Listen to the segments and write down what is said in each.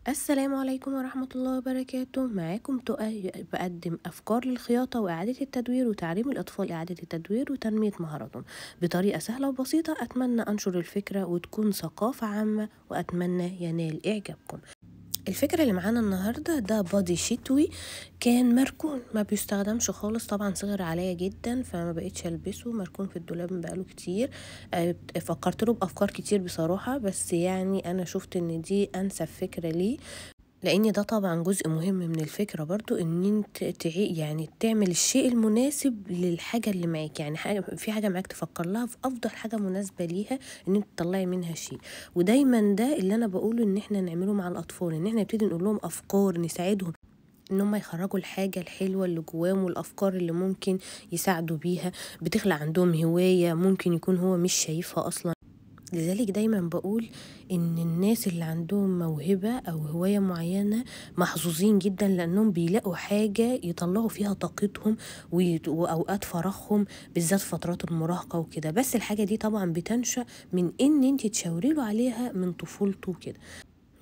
السلام عليكم ورحمة الله وبركاته. معاكم تقى بقدم أفكار للخياطة وإعادة التدوير وتعليم الأطفال إعادة التدوير وتنمية مهاراتهم بطريقة سهلة وبسيطة. أتمنى أنشر الفكرة وتكون ثقافة عامة، وأتمنى ينال إعجابكم. الفكرة اللي معانا النهاردة ده بادي شتوي، كان مركون ما بيستخدمش خالص، طبعا صغر عليا جدا فما بقيتش البسه، مركون في الدولاب بقاله كتير. فكرت له بأفكار كتير بصراحة، بس يعني أنا شفت إن دي أنسب فكرة ليه، لان ده طبعا جزء مهم من الفكرة برضو، ان انت يعني تعمل الشيء المناسب للحاجة اللي معاك. يعني في حاجة معاك تفكر لها في افضل حاجة مناسبة ليها ان انت تطلعي منها شيء. ودايما ده اللي انا بقوله ان احنا نعمله مع الاطفال، ان احنا نبتدي نقول لهم افكار نساعدهم ان هم يخرجوا الحاجة الحلوة اللي جواهم، والافكار اللي ممكن يساعدوا بيها. بتخلق عندهم هواية ممكن يكون هو مش شايفها اصلا. لذلك دايما بقول ان الناس اللي عندهم موهبة او هواية معينة محظوظين جدا، لانهم بيلاقوا حاجة يطلعوا فيها طاقتهم واوقات فراغهم، بالذات فترات المراهقة وكده. بس الحاجة دي طبعا بتنشأ من ان انت تشاوري له عليها من طفولته كده.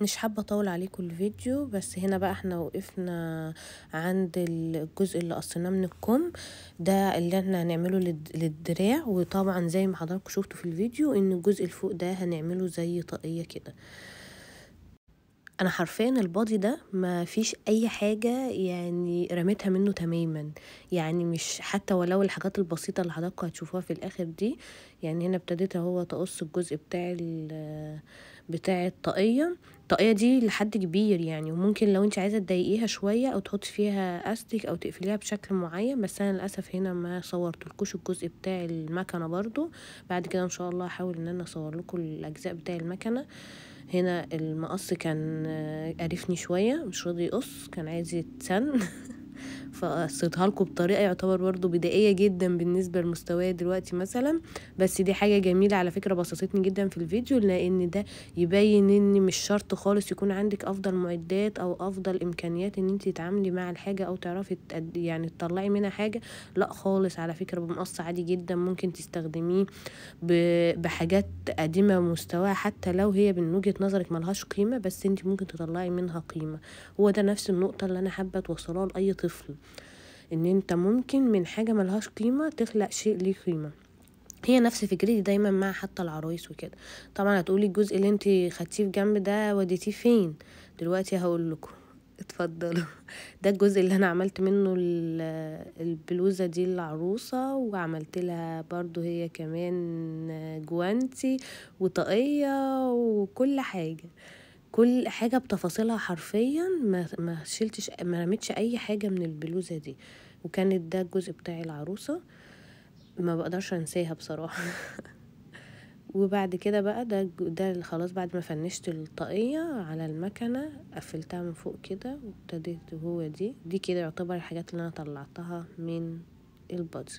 مش حابة اطول عليكم الفيديو، بس هنا بقى احنا وقفنا عند الجزء اللي قصيناه من الكم، ده اللي احنا هنعمله للدراع. وطبعا زي ما حضراتكم شفتوا في الفيديو ان الجزء الفوق ده هنعمله زي طاقية كده. انا حرفيا البادي ده ما فيش اي حاجة يعني رميتها منه تماما، يعني مش حتى ولو الحاجات البسيطة اللي حضراتكم هتشوفوها في الاخر دي. يعني هنا ابتديت اهو تقص الجزء بتاع الطاقية دي لحد كبير يعني، وممكن لو انت عايزة تضايقيها شوية او تحطي فيها استيك او تقفليها بشكل معين. بس انا للاسف هنا ما صورتلكوش الجزء بتاع المكنة برضو. بعد كده ان شاء الله هحاول ان انا اصور لكم الاجزاء بتاع المكنة. هنا المقص كان قرفني شوية، مش راضي يقص، كان عايز يتسن فقصيتها لكم بطريقه يعتبر برضو بدائيه جدا بالنسبه لمستواي دلوقتي مثلا. بس دي حاجه جميله على فكره، بسطتني جدا في الفيديو، لان ده يبين ان مش شرط خالص يكون عندك افضل معدات او افضل امكانيات ان انت تتعاملي مع الحاجه او تعرفي يعني تطلعي منها حاجه. لا خالص، على فكره بمقص عادي جدا ممكن تستخدميه بحاجات قديمه مستواها، حتى لو هي من وجهه نظرك ملهاش قيمه، بس انت ممكن تطلعي منها قيمه. هو ده نفس النقطه اللي انا حابه توصلها لاي طفل، ان انت ممكن من حاجة ملهاش قيمة تخلق شيء ليه قيمة. هي نفس فكرتي دايما مع حتى العرايس وكده. طبعا هتقولي الجزء اللي انت خدتيه في جنب ده وديتيه فين؟ دلوقتي هقول لكم. اتفضلوا. ده الجزء اللي انا عملت منه البلوزة دي للعروسة، وعملت لها برضو هي كمان جوانتي وطاقية وكل حاجة، كل حاجة بتفاصيلها حرفيا. ما شلتش، ما رميتش اي حاجة من البلوزة دي. وكانت ده الجزء بتاع العروسة، ما بقدرش انساها بصراحة. وبعد كده بقى ده اللي خلاص بعد ما فنشت الطاقية على المكنة قفلتها من فوق كده، وابتديت هو دي كده يعتبر الحاجات اللي انا طلعتها من البادي.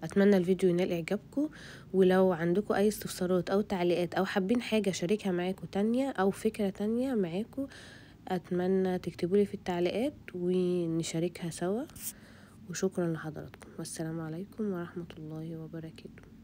اتمنى الفيديو ينال اعجابكم، ولو عندكم اي استفسارات او تعليقات او حابين حاجة شاركها معاكم تانية او فكرة تانية معاكم، اتمنى تكتبولي في التعليقات ونشاركها سوا. وشكرا لحضراتكم، والسلام عليكم ورحمة الله وبركاته.